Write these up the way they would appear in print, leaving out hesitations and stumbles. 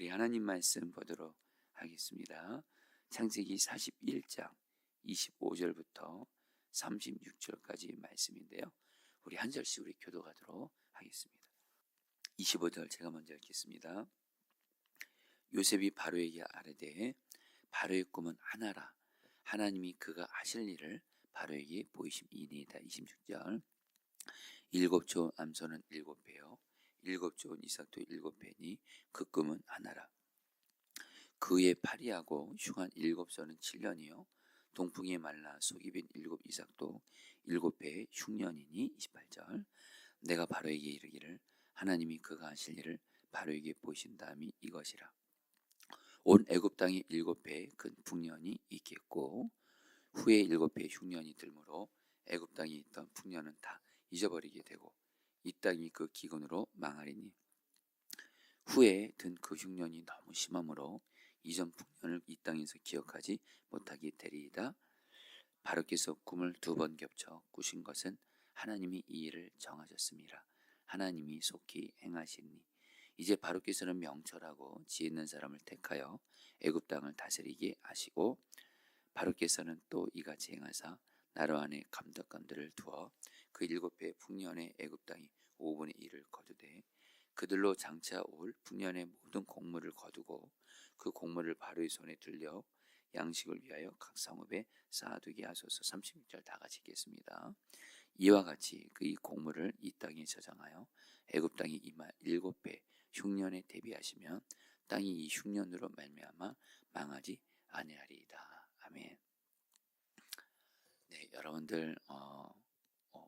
우리 하나님 말씀 보도록 하겠습니다. 창세기 41장 25절부터 36절까지 말씀인데요. 우리 한 절씩 우리 교도하도록 하겠습니다. 25절 제가 먼저 읽겠습니다. 요셉이 바로에게 아뢰되 바로의 꿈은 하나라. 하나님이 그가 하실 일을 바로에게 보이심이니이다. 26절 일곱 좋은 암소는 7배요 일곱 좋은 이삭도 7배니 그 꿈은 하나라. 그의 파리하고 흉한 7소는 7년이요 동풍이 말라 속이 빈 7 이삭도 7배의 흉년이니. 28절 내가 바로에게 이르기를 하나님이 그가 하실 일을 바로에게 보이신 다음이 이것이라. 온 애굽 땅에 7배의 큰 풍년이 있겠고 후에 7배의 흉년이 들므로 애굽 땅에 있던 풍년은 다 잊어버리게 되고 이 땅이 그 기근으로 망하리니 후에 든 그 흉년이 너무 심함으로 이전 풍년을 이 땅에서 기억하지 못하게 되리이다. 바로께서 꿈을 2번 겹쳐 꾸신 것은 하나님이 이 일을 정하셨습니다. 하나님이 속히 행하시니 이제 바로께서는 명철하고 지혜 있는 사람을 택하여 애굽 땅을 다스리게 하시고 바로께서는 또 이같이 행하사 나라 안에 감독관들을 두어 그 7배의 풍년의 애굽 땅이 5분의 1을 거두되 그들로 장차 올 풍년의 모든 곡물을 거두고 그 곡물을 바로의 손에 들려 양식을 위하여 각 성읍에 쌓아두게 하소서. 36절 다 같이 읽겠습니다. 이와 같이 그 이 곡물을 이 땅에 저장하여 애굽 땅이 임할 7배 흉년에 대비하시면 땅이 이 흉년으로 말미암아 망하지 아니하리이다. 아멘. 네, 여러분들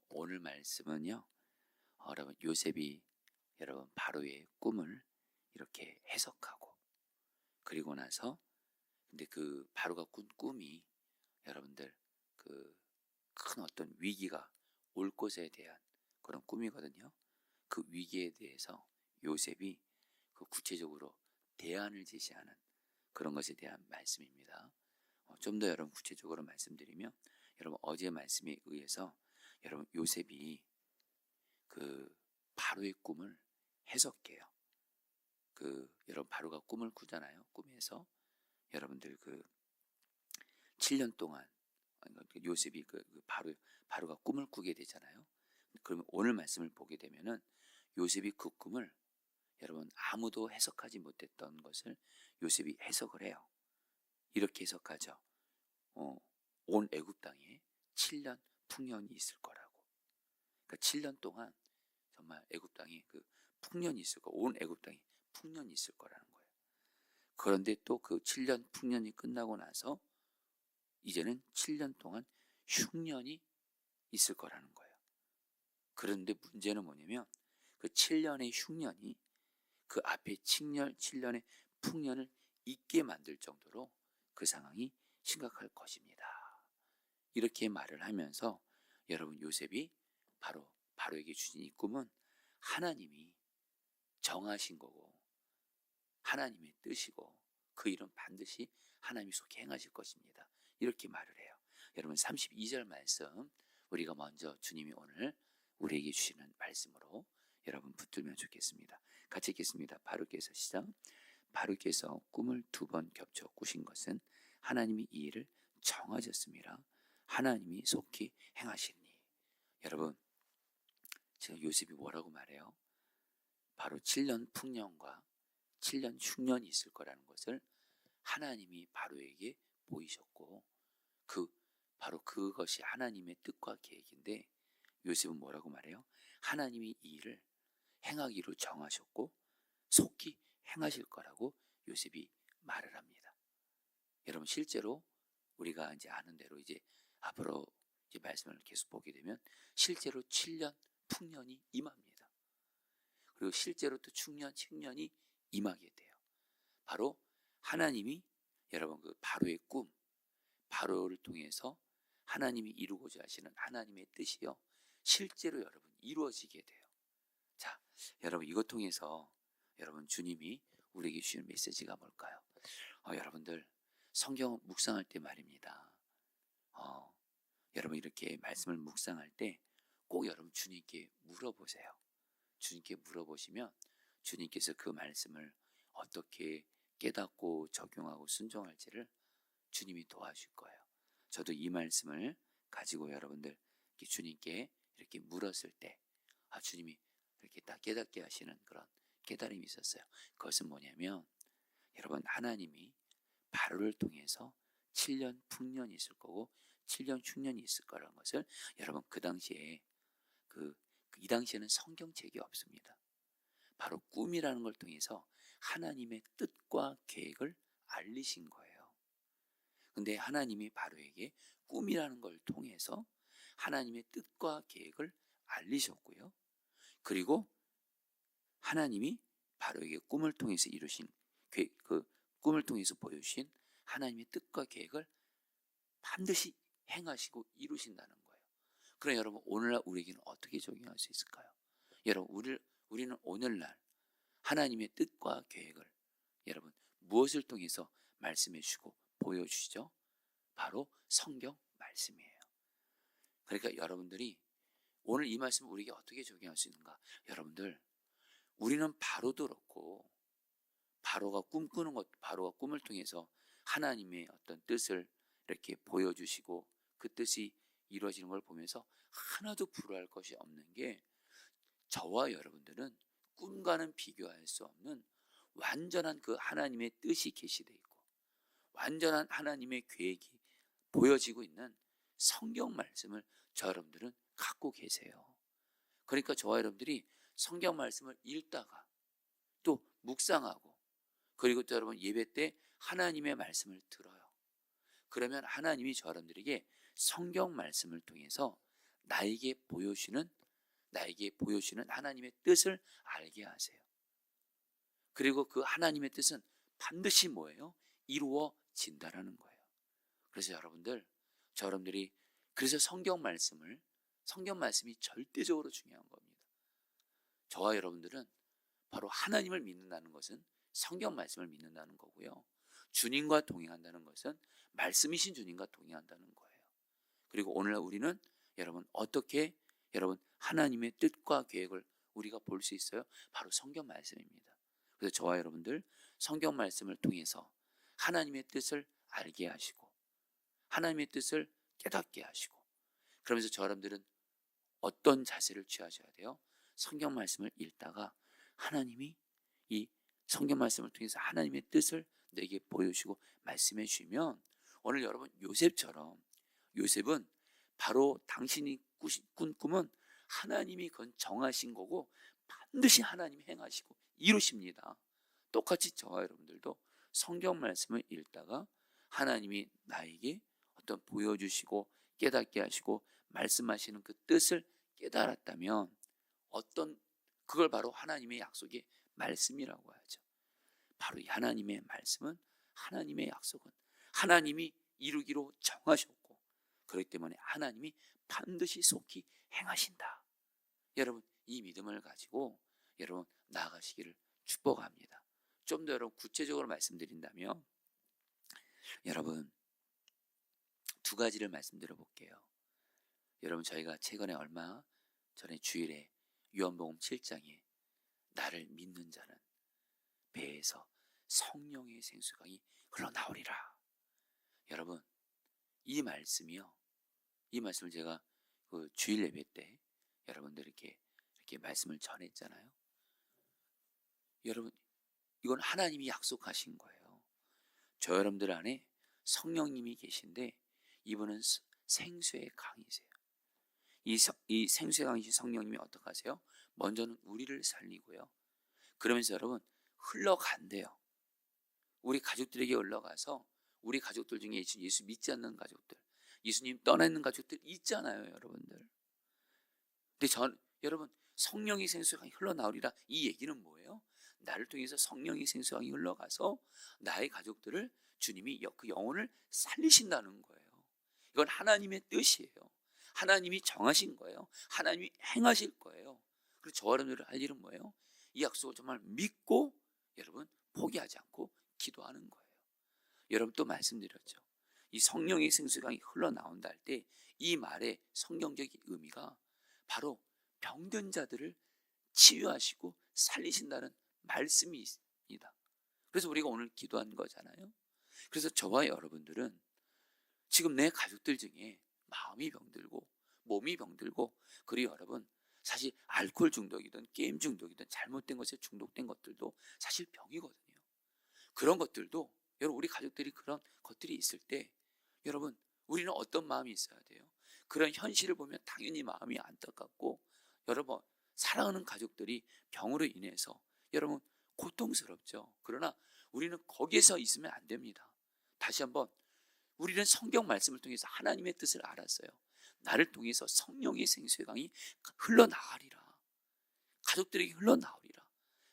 오늘 말씀은요. 여러분 요셉이 여러분 바로의 꿈을 이렇게 해석하고 그리고 나서 근데 그 바로가 꾼 꿈이 여러분들 그 큰 어떤 위기가 올 것에 대한 그런 꿈이거든요. 그 위기에 대해서 요셉이 그 구체적으로 대안을 제시하는 그런 것에 대한 말씀입니다. 좀 더 여러분 구체적으로 말씀드리면 여러분 어제 말씀에 의해서 여러분 요셉이 그 바로의 꿈을 해석해요. 여러분 바로가 꿈을 꾸잖아요. 꿈에서 여러분들 그 7년 동안 요셉이 바로가 꿈을 꾸게 되잖아요. 그러면 오늘 말씀을 보게 되면은 요셉이 그 꿈을 여러분 아무도 해석하지 못했던 것을 요셉이 해석을 해요. 이렇게 해석하죠. 온 애굽 땅에 7년 풍년이 있을 거라고. 그러니까 7년 동안 정말 애굽 땅에 그 풍년이 있을 거, 온 애굽 땅에 풍년이 있을 거라는 거예요. 그런데 또 그 7년 풍년이 끝나고 나서 이제는 7년 동안 흉년이 있을 거라는 거예요. 그런데 문제는 뭐냐면 그 7년의 흉년이 그 앞에 7년의 풍년을 잊게 만들 정도로 그 상황이 심각할 것입니다. 이렇게 말을 하면서 여러분 요셉이 바로에게 주신 이 꿈은 하나님이 정하신 거고 하나님의 뜻이고 그 일은 반드시 하나님이 속히 행하실 것입니다. 이렇게 말을 해요. 여러분 32절 말씀 우리가 먼저 주님이 오늘 우리에게 주시는 말씀으로 여러분 붙들면 좋겠습니다. 같이 읽겠습니다. 바로께서 시작. 바로께서 꿈을 2번 겹쳐 꾸신 것은 하나님이 이 일을 정하셨습니다. 하나님이 속히 행하시니. 여러분 지금 요셉이 뭐라고 말해요? 바로 7년 풍년과 7년 흉년이 있을 거라는 것을 하나님이 바로에게 보이셨고 바로 그것이 하나님의 뜻과 계획인데 요셉은 뭐라고 말해요? 하나님이 이 일을 행하기로 정하셨고 속히 행하실 거라고 요셉이 말을 합니다. 여러분 실제로 우리가 이제 아는 대로 이제 앞으로 이제 말씀을 계속 보게 되면 실제로 7년 풍년이 임합니다. 그리고 실제로 또 충년, 칭년이 임하게 돼요. 바로 하나님이 여러분 그 바로의 꿈, 바로를 통해서 하나님이 이루고자 하시는 하나님의 뜻이요 실제로 여러분 이루어지게 돼요. 자, 여러분 이것 통해서 여러분 주님이 우리에게 주시는 메시지가 뭘까요? 여러분들 성경 묵상할 때 말입니다. 여러분 이렇게 말씀을 묵상할 때 꼭 여러분 주님께 물어보세요. 주님께 물어보시면 주님께서 그 말씀을 어떻게 깨닫고 적용하고 순종할지를 주님이 도와줄 거예요. 저도 이 말씀을 가지고 여러분들 이렇게 주님께 이렇게 물었을 때 주님이 이렇게 딱 깨닫게 하시는 그런 깨달음이 있었어요. 그것은 뭐냐면 여러분, 하나님이 바로를 통해서 7년 풍년이 있을 거고 7년 흉년이 있을 거라는 것을 여러분 그 당시에 이 당시에는 성경책이 없습니다. 바로 꿈이라는 걸 통해서 하나님의 뜻과 계획을 알리신 거예요. 근데 하나님이 바로에게 꿈이라는 걸 통해서 하나님의 뜻과 계획을 알리셨고요. 그리고 하나님이 바로에게 꿈을 통해서 이루신 그 꿈을 통해서 보여주신 하나님의 뜻과 계획을 반드시 행하시고 이루신다는 거예요. 그럼 여러분, 오늘날 우리에게는 어떻게 적용할 수 있을까요? 여러분, 우리는 오늘날 하나님의 뜻과 계획을 여러분 무엇을 통해서 말씀해 주시고 보여주시죠? 바로 성경 말씀이에요. 그러니까 여러분들이 오늘 이 말씀을 우리에게 어떻게 적용할 수 있는가? 여러분들, 우리는 바로도 그렇고 바로가 꿈꾸는 것, 바로가 꿈을 통해서 하나님의 어떤 뜻을 이렇게 보여주시고 그 뜻이 이루어지는 걸 보면서 하나도 불화할 것이 없는 게, 저와 여러분들은 꿈과는 비교할 수 없는 완전한 그 하나님의 뜻이 계시되어 있고 완전한 하나님의 계획이 보여지고 있는 성경 말씀을 저 여러분들은 갖고 계세요. 그러니까 저와 여러분들이 성경 말씀을 읽다가 또 묵상하고 그리고 또 여러분 예배 때 하나님의 말씀을 들어요. 그러면 하나님이 저 여러분들에게 성경 말씀을 통해서 나에게 보여주시는 하나님의 뜻을 알게 하세요. 그리고 그 하나님의 뜻은 반드시 뭐예요? 이루어진다라는 거예요. 그래서 저 여러분들이 그래서 성경 말씀이 절대적으로 중요한 겁니다. 저와 여러분들은 바로 하나님을 믿는다는 것은 성경 말씀을 믿는다는 거고요. 주님과 동행한다는 것은 말씀이신 주님과 동행한다는 거예요. 그리고 오늘날 우리는 어떻게 하나님의 뜻과 계획을 우리가 볼 수 있어요? 바로 성경 말씀입니다. 그래서 저와 여러분들 성경 말씀을 통해서 하나님의 뜻을 알게 하시고 하나님의 뜻을 깨닫게 하시고, 그러면서 저 여러분들은 어떤 자세를 취하셔야 돼요? 성경 말씀을 읽다가 하나님이 이 성경 말씀을 통해서 하나님의 뜻을 내게 보여주시고 말씀해 주시면, 오늘 여러분 요셉은 바로 당신이 꾼 꿈은 하나님이 그건 정하신 거고 반드시 하나님이 행하시고 이루십니다. 똑같이 저와 여러분들도 성경 말씀을 읽다가 하나님이 나에게 어떤 보여주시고 깨닫게 하시고 말씀하시는 그 뜻을 깨달았다면 그걸 바로 하나님의 약속의 말씀이라고 하죠. 바로 이 하나님의 말씀은, 하나님의 약속은 하나님이 이루기로 정하셨고 그렇기 때문에 하나님이 반드시 속히 행하신다. 여러분, 이 믿음을 가지고 여러분 나아가시기를 축복합니다. 좀 더 여러분 구체적으로 말씀드린다면, 여러분 두 가지를 말씀드려 볼게요. 여러분, 저희가 최근에 얼마 전에 주일에 요한복음 7장에 나를 믿는 자는 배에서 성령의 생수강이 흘러나오리라. 여러분, 이 말씀을 제가 그 주일 예배 때 여러분들에게 이렇게 말씀을 전했잖아요. 여러분, 이건 하나님이 약속하신 거예요. 저 여러분들 안에 성령님이 계신데 이분은 생수의 강이세요. 이 생수의 강이신 성령님이 어떻게 하세요? 먼저는 우리를 살리고요. 그러면서 여러분 흘러간대요. 우리 가족들에게 흘러가서 우리 가족들 중에 예수 믿지 않는 가족들, 예수님 떠나 있는 가족들 있잖아요, 여러분들. 근데 여러분, 성령의 생수강이 흘러나오리라, 이 얘기는 뭐예요? 나를 통해서 성령의 생수강이 흘러가서 나의 가족들을 주님이 그 영혼을 살리신다는 거예요. 이건 하나님의 뜻이에요. 하나님이 정하신 거예요. 하나님이 행하실 거예요. 그리고 저와 여러분들이 할 일은 뭐예요? 이 약속을 정말 믿고 여러분 포기하지 않고 기도하는 거예요. 여러분 또 말씀드렸죠. 이 성령의 생수강이 흘러나온다 할 때 이 말의 성경적인 의미가 바로 병든 자들을 치유하시고 살리신다는 말씀이 있습니다. 그래서 우리가 오늘 기도한 거잖아요. 그래서 저와 여러분들은 지금 내 가족들 중에 마음이 병들고 몸이 병들고, 그리고 여러분 사실 알코올 중독이든 게임 중독이든 잘못된 것에 중독된 것들도 사실 병이거든요. 그런 것들도 여러분, 우리 가족들이 그런 것들이 있을 때 여러분, 우리는 어떤 마음이 있어야 돼요? 그런 현실을 보면 당연히 마음이 안타깝고, 여러분 사랑하는 가족들이 병으로 인해서 여러분 고통스럽죠. 그러나 우리는 거기에서 있으면 안 됩니다. 다시 한번, 우리는 성경 말씀을 통해서 하나님의 뜻을 알았어요. 나를 통해서 성령의 생수의 강이 흘러나가리라. 가족들에게 흘러나오리라.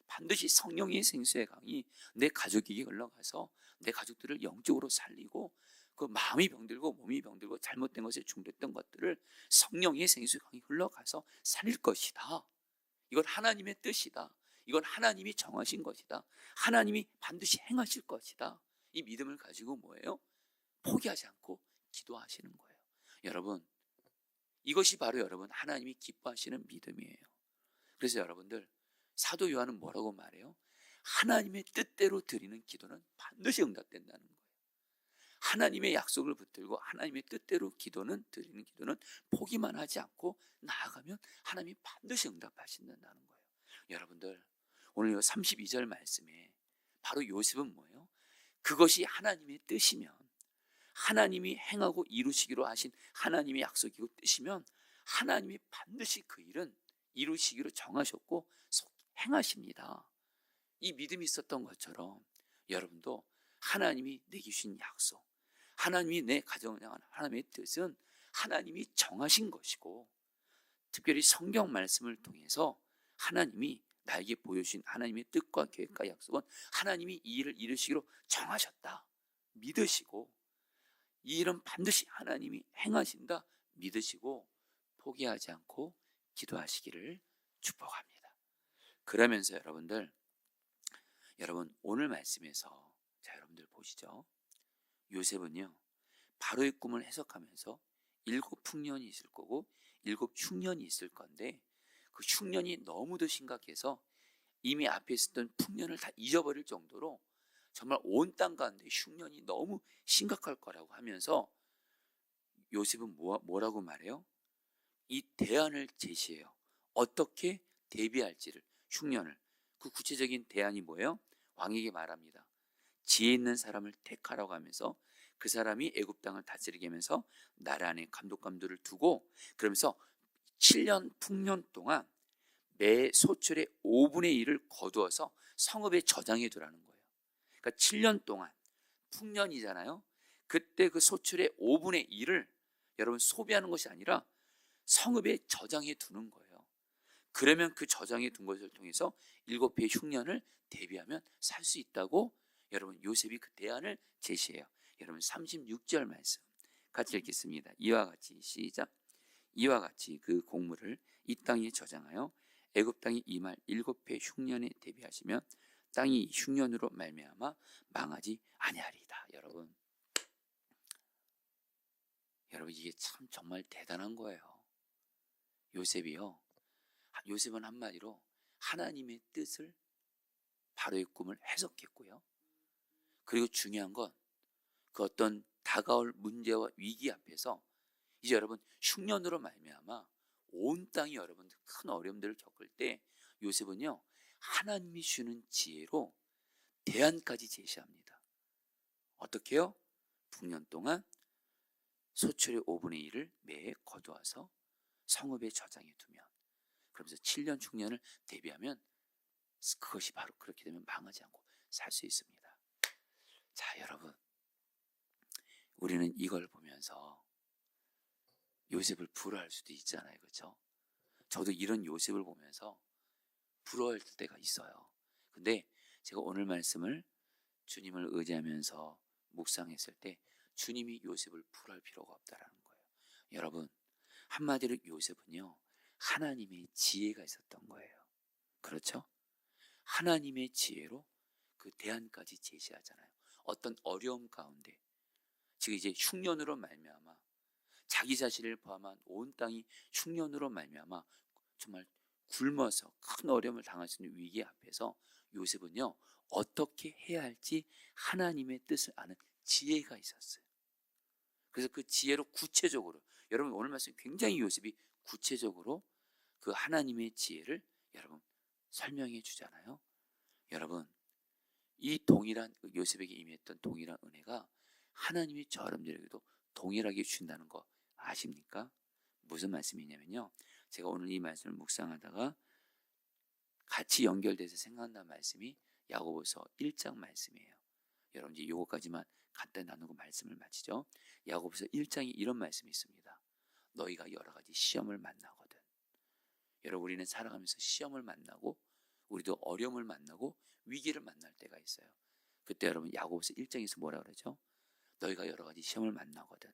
반드시 성령의 생수의 강이 내 가족에게 흘러가서 내 가족들을 영적으로 살리고, 그 마음이 병들고 몸이 병들고 잘못된 것에 중독된 것들을 성령의 생수의 강이 흘러가서 살릴 것이다. 이건 하나님의 뜻이다. 이건 하나님이 정하신 것이다. 하나님이 반드시 행하실 것이다. 이 믿음을 가지고 뭐예요? 포기하지 않고 기도하시는 거예요. 여러분, 이것이 바로 여러분 하나님이 기뻐하시는 믿음이에요. 그래서 여러분들, 사도 요한은 뭐라고 말해요? 하나님의 뜻대로 드리는 기도는 반드시 응답된다는 거예요. 하나님의 약속을 붙들고 하나님의 뜻대로 드리는 기도는 포기만 하지 않고 나아가면 하나님이 반드시 응답하신다는 거예요. 여러분들, 오늘 이 32절 말씀에 바로 요셉은 뭐예요? 그것이 하나님의 뜻이면, 하나님이 행하고 이루시기로 하신 하나님의 약속이고 뜻이면 하나님이 반드시 그 일은 이루시기로 정하셨고 행하십니다. 이 믿음이 있었던 것처럼 여러분도 하나님이 내게 주신 약속, 하나님이 내 가정을 향한 하나님의 뜻은 하나님이 정하신 것이고, 특별히 성경 말씀을 통해서 하나님이 나에게 보여주신 하나님의 뜻과 계획과 약속은 하나님이 이 일을 이루시기로 정하셨다 믿으시고, 이 일은 반드시 하나님이 행하신다 믿으시고 포기하지 않고 기도하시기를 축복합니다. 그러면서 여러분 오늘 말씀에서, 자, 여러분들 보시죠. 요셉은요, 바로의 꿈을 해석하면서 7 풍년이 있을 거고 7 흉년이 있을 건데, 그 흉년이 너무도 심각해서 이미 앞에 있었던 풍년을 다 잊어버릴 정도로 정말 온 땅 가운데 흉년이 너무 심각할 거라고 하면서 요셉은 뭐라고 말해요? 이 대안을 제시해요. 어떻게 대비할지를, 흉년을. 그 구체적인 대안이 뭐예요? 왕에게 말합니다. 지혜 있는 사람을 택하라고 하면서 그 사람이 애굽 땅을 다스리게 하면서 나라 안에 감독관들을 두고, 그러면서 7년 풍년 동안 매 소출의 5분의 1을 거두어서 성읍에 저장해 두라는 거예요. 그러니까 7년 동안 풍년이잖아요. 그때 그 소출의 5분의 1을 여러분 소비하는 것이 아니라 성읍에 저장해 두는 거예요. 그러면 그 저장해 둔 것을 통해서 7회의 흉년을 대비하면 살 수 있다고 여러분 요셉이 그 대안을 제시해요. 여러분 36절 말씀 같이 읽겠습니다. 이와 같이 시작. 이와 같이 그 곡물을 이 땅에 저장하여 애굽 땅이 이말 7회 흉년에 대비하시면 땅이 흉년으로 말미암아 망하지 아니하리이다. 여러분 이게 참 정말 대단한 거예요. 요셉은 한마디로 하나님의 뜻을, 바로의 꿈을 해석했고요. 그리고 중요한 건 그 어떤 다가올 문제와 위기 앞에서 이제 여러분 흉년으로 말미암아 온 땅이 여러분들 큰 어려움들을 겪을 때 요셉은요, 하나님이 주는 지혜로 대안까지 제시합니다. 어떻게 해요? 풍년 동안 소출의 5분의 1을 매해 거두어서 성읍에 저장해 두면, 그러면서 7년 흉년을 대비하면 그것이 바로 그렇게 되면 망하지 않고 살 수 있습니다. 자, 여러분, 우리는 이걸 보면서 요셉을 부러워할 수도 있잖아요. 그렇죠? 저도 이런 요셉을 보면서 부러워할 때가 있어요. 근데 제가 오늘 말씀을 주님을 의지하면서 묵상했을 때 주님이 요셉을 부러워할 필요가 없다라는 거예요. 여러분, 한마디로 요셉은요, 하나님의 지혜가 있었던 거예요. 그렇죠? 하나님의 지혜로 그 대안까지 제시하잖아요. 어떤 어려움 가운데, 즉 이제 흉년으로 말미암아 자기 자신을 포함한 온 땅이 흉년으로 말미암아 정말 굶어서 큰 어려움을 당할 수 있는 위기 앞에서 요셉은요, 어떻게 해야 할지 하나님의 뜻을 아는 지혜가 있었어요. 그래서 그 지혜로 구체적으로, 여러분 오늘 말씀 굉장히 요셉이 구체적으로 그 하나님의 지혜를 여러분 설명해 주잖아요. 여러분, 이 동일한 요셉에게 임했던 동일한 은혜가 하나님이 저 여러분들에게도 동일하게 주신다는 거 아십니까? 무슨 말씀이냐면요, 제가 오늘 이 말씀을 묵상하다가 같이 연결돼서 생각난 말씀이 야고보서 1장 말씀이에요. 여러분 이제 요거까지만 간단히 나누고 말씀을 마치죠. 야고보서 1장에 이런 말씀이 있습니다. 너희가 여러 가지 시험을 만나거든. 여러분, 우리는 살아가면서 시험을 만나고 우리도 어려움을 만나고 위기를 만날 때가 있어요. 그때 여러분 야고보서 1장에서 뭐라 그러죠? 너희가 여러 가지 시험을 만나거든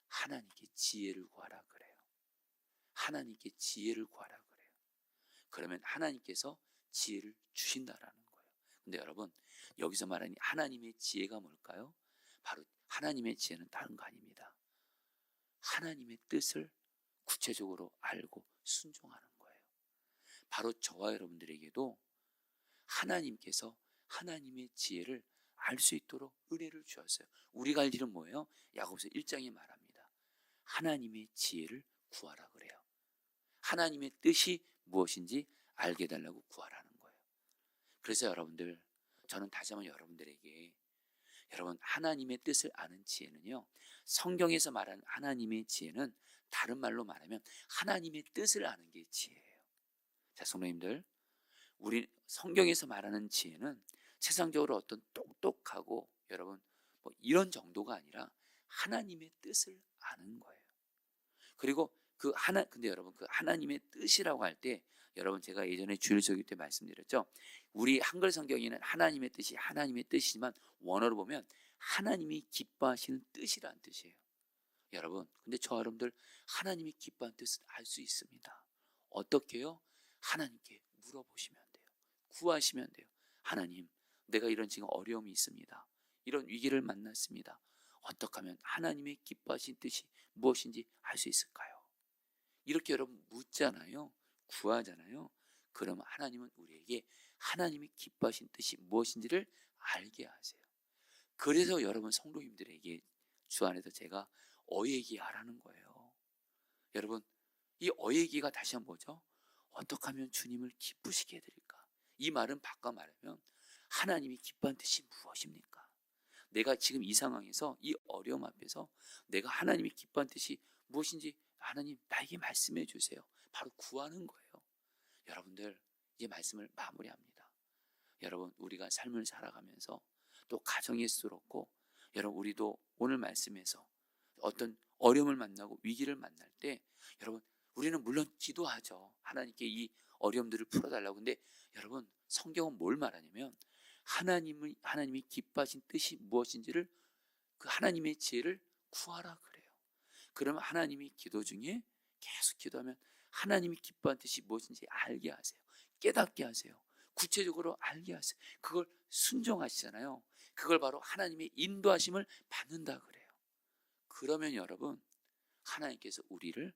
하나님께 지혜를 구하라 그래요. 하나님께 지혜를 구하라 그래요. 그러면 하나님께서 지혜를 주신다라는 거예요. 근데 여러분, 여기서 말하는 하나님의 지혜가 뭘까요? 바로 하나님의 지혜는 다른 거 아닙니다. 하나님의 뜻을 구체적으로 알고 순종하는 거예요. 바로 저와 여러분들에게도 하나님께서 하나님의 지혜를 알 수 있도록 은혜를 주었어요. 우리가 할 일은 뭐예요? 야고보서 1장에 말합니다. 하나님의 지혜를 구하라 그래요. 하나님의 뜻이 무엇인지 알게 해달라고 구하라는 거예요. 그래서 여러분들, 저는 다시 한번 여러분들에게, 여러분 하나님의 뜻을 아는 지혜는요, 성경에서 말하는 하나님의 지혜는 다른 말로 말하면 하나님의 뜻을 아는 게 지혜예요. 자, 성도님들, 우리 성경에서 말하는 지혜는 세상적으로 어떤 똑똑하고 여러분 뭐 이런 정도가 아니라 하나님의 뜻을 아는 거예요. 그리고 근데 여러분 그 하나님의 뜻이라고 할 때, 여러분 제가 예전에 주일 설교 때 말씀드렸죠. 우리 한글 성경에는 하나님의 뜻이 하나님의 뜻이지만 원어로 보면 하나님이 기뻐하시는 뜻이라는 뜻이에요. 여러분, 근데 저 여러분들 하나님이 기뻐하는 뜻을 알 수 있습니다. 어떻게요? 하나님께 물어보시면 돼요. 구하시면 돼요. 하나님, 내가 이런 지금 어려움이 있습니다. 이런 위기를 만났습니다. 어떻게 하면 하나님의 기뻐하신 뜻이 무엇인지 알 수 있을까요? 이렇게 여러분 묻잖아요. 구하잖아요. 그러면 하나님은 우리에게 하나님이 기뻐하신 뜻이 무엇인지를 알게 하세요. 그래서 여러분 성도님들에게 주 안에서 제가 어얘기하라는 거예요. 여러분, 이 어얘기가 다시 한번 뭐죠? 어떻게 하면 주님을 기쁘시게 해드릴까? 이 말은 바꿔 말하면 하나님이 기뻐하는 뜻이 무엇입니까? 내가 지금 이 상황에서 이 어려움 앞에서 내가 하나님이 기뻐하는 뜻이 무엇인지 하나님 나에게 말씀해 주세요. 바로 구하는 거예요. 여러분들, 이 말씀을 마무리합니다. 여러분, 우리가 삶을 살아가면서 또 가정에서 그렇고, 여러분 우리도 오늘 말씀에서 어떤 어려움을 만나고 위기를 만날 때, 여러분 우리는 물론 기도하죠. 하나님께 이 어려움들을 풀어달라고. 근데 여러분, 성경은 뭘 말하냐면 하나님이 기뻐하신 뜻이 무엇인지를, 그 하나님의 지혜를 구하라 그래요. 그러면 하나님이 기도 중에 계속 기도하면 하나님이 기뻐하는 뜻이 무엇인지 알게 하세요. 깨닫게 하세요. 구체적으로 알게 하세요. 그걸 순종하시잖아요. 그걸 바로 하나님의 인도하심을 받는다 그래요. 그러면 여러분, 하나님께서 우리를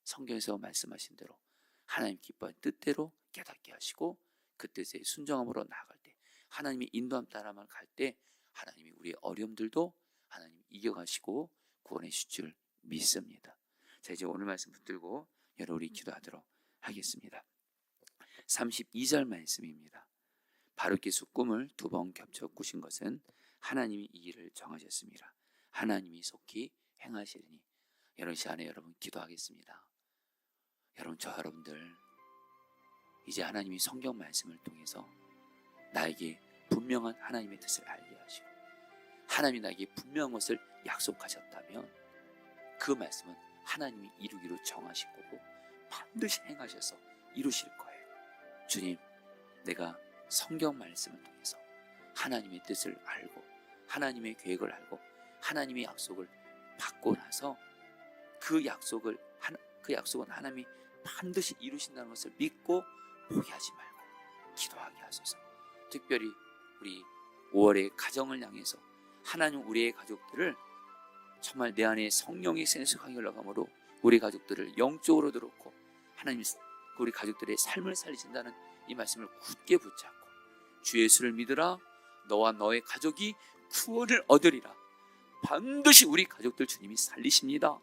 성경에서 말씀하신 대로 하나님 기뻐하는 뜻대로 깨닫게 하시고 그 뜻에 순종함으로 나아갈 때, 하나님의 인도함 따라만 갈 때 하나님이 우리의 어려움들도 하나님 이겨가시고 구원해 주실 줄 믿습니다. 자, 이제 오늘 말씀 붙들고 여러분 우리 기도하도록 하겠습니다. 32절 말씀입니다. 바르게서 꿈을 2번 겹쳐 꾸신 것은 하나님이 이 일을 정하셨습니다. 하나님이 속히 행하시리니. 여러분 시간에 여러분 기도하겠습니다. 여러분, 저 여러분들 이제 하나님이 성경 말씀을 통해서 나에게 분명한 하나님의 뜻을 알게 하시고 하나님이 나에게 분명한 것을 약속하셨다면 그 말씀은 하나님이 이루기로 정하실 거고 반드시 행하셔서 이루실 거예요. 주님, 내가 성경 말씀을 통해서 하나님의 뜻을 알고 하나님의 계획을 알고 하나님의 약속을 받고 나서 그 약속은 하나님이 반드시 이루신다는 것을 믿고 포기하지 말고 기도하게 하소서. 특별히 우리 5월의 가정을 향해서 하나님 우리의 가족들을 정말 내 안에 성령의 생수강이 흘러감으로 우리 가족들을 영적으로도 그렇고 하나님 우리 가족들의 삶을 살리신다는 이 말씀을 굳게 붙잡고 주 예수를 믿으라. 너와 너의 가족이 구원을 얻으리라. 반드시 우리 가족들 주님이 살리십니다.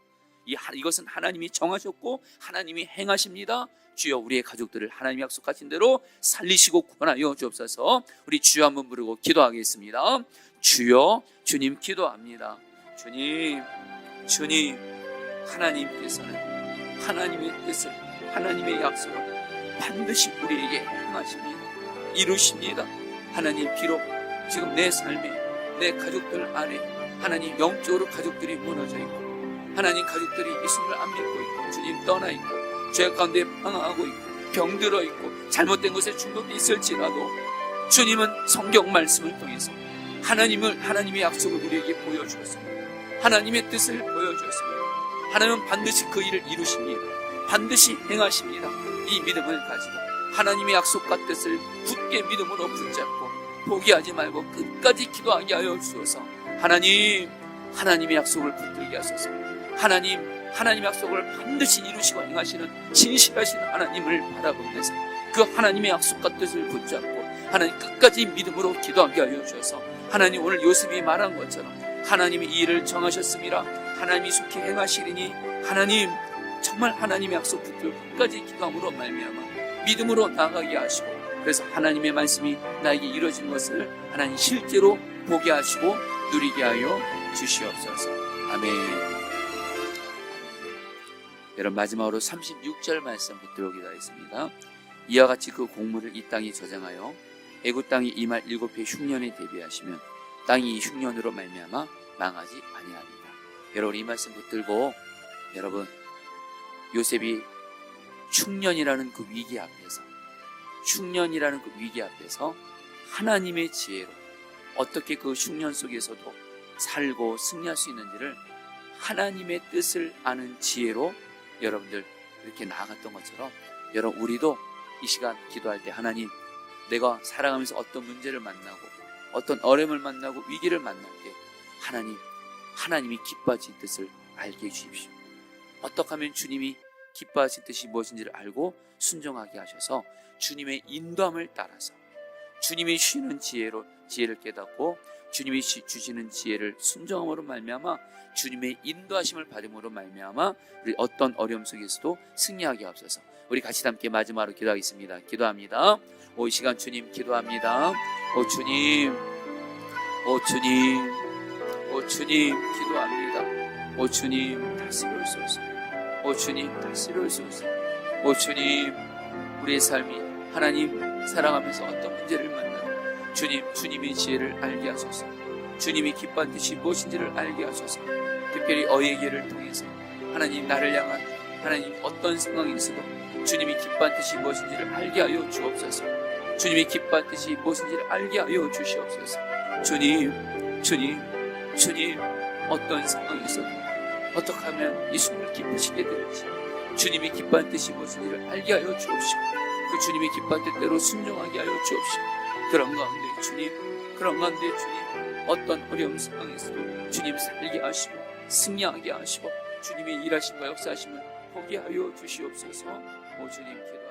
이것은 하나님이 정하셨고 하나님이 행하십니다. 주여 우리의 가족들을 하나님이 약속하신 대로 살리시고 구원하여 주옵소서. 우리 주여 한번 부르고 기도하겠습니다. 주여, 주님 기도합니다. 주님, 하나님께서는 하나님의 뜻을, 하나님의 약속을 반드시 우리에게 행하십니다. 이루십니다. 하나님, 비록 지금 내 삶에, 내 가족들 안에 하나님 영적으로 가족들이 무너져 있고 하나님 가족들이 예수님을 안 믿고 있고 주님 떠나 있고 죄 가운데 방황하고 있고 병들어 있고 잘못된 것에 중독돼 있을지라도 주님은 성경 말씀을 통해서 하나님의 약속을 우리에게 보여주었습니다. 하나님의 뜻을 보여주었습니다. 하나님은 반드시 그 일을 이루십니다. 반드시 행하십니다. 이 믿음을 가지고 하나님의 약속과 뜻을 굳게 믿음으로 붙잡고 포기하지 말고 끝까지 기도하게 하여 주소서. 하나님의 약속을 붙들게 하소서. 하나님 약속을 반드시 이루시고 행하시는 진실하신 하나님을 바라보면서 그 하나님의 약속과 뜻을 붙잡고 하나님 끝까지 믿음으로 기도하게 하여 주셔서 하나님 오늘 요셉이 말한 것처럼 하나님이 이 일을 정하셨습니다. 하나님이 속히 행하시리니 하나님 정말 하나님의 약속 붙들고 끝까지 기도함으로 말미암아 믿음으로 나아가게 하시고 그래서 하나님의 말씀이 나에게 이루어진 것을 하나님 실제로 보게 하시고 누리게 하여 주시옵소서. 아멘. 여러분 마지막으로 36절 말씀 붙들고 기도하겠습니다. 이와 같이 그 공물을 이 땅에 저장하여 애굽 땅이 이말 7해 흉년에 대비하시면 땅이 이 흉년으로 말미암아 망하지 아니하리라. 여러분 이 말씀 붙들고 여러분 요셉이 흉년이라는 그 위기 앞에서 하나님의 지혜로 어떻게 그 흉년 속에서도 살고 승리할 수 있는지를 하나님의 뜻을 아는 지혜로 여러분들 이렇게 나아갔던 것처럼 여러분 우리도 이 시간 기도할 때 하나님 내가 살아가면서 어떤 문제를 만나고 어떤 어려움을 만나고 위기를 만날 때 하나님이 기뻐하신 뜻을 알게 해주십시오. 어떻게 하면 주님이 기뻐하신 뜻이 무엇인지를 알고 순종하게 하셔서 주님의 인도함을 따라서 주님이 주시는 지혜를 깨닫고 주님이 주시는 지혜를 순종함으로 말미암아 주님의 인도하심을 받음으로 말미암아 우리 어떤 어려움 속에서도 승리하게 하옵소서. 우리 같이 함께 마지막으로 기도하겠습니다. 기도합니다. 이 시간 주님 기도합니다. 주님 기도합니다. 주님 다스려주소서. 주님 다스려주소서. 주님 우리의 삶이 하나님 살아가면서 어떤 문제를 만나고 주님의 지혜를 알게 하소서. 주님이 기뻐한 뜻이 무엇인지를 알게 하소서. 특별히 어예기를 통해서 하나님 나를 향한 하나님 어떤 상황에서도 주님이 기뻐한 뜻이 무엇인지를 알게 하여 주옵소서. 주님이 기뻐한 뜻이 무엇인지를 알게 하여 주시옵소서. 주님 어떤 상황에서도 어떻게 하면 이 숨을 기쁘시게 될지 주님이 기뻐한 뜻이 무엇인지를 알게 하여 주옵시고 그 주님이 기뻐한 뜻대로 순종하게 하여 주옵시고 그런 가운데 주님 어떤 어려운 상황에서도 주님 살게 하시고 승리하게 하시고 주님의 일하심과 역사하심을 보게 하여 주시옵소서. 주님 기도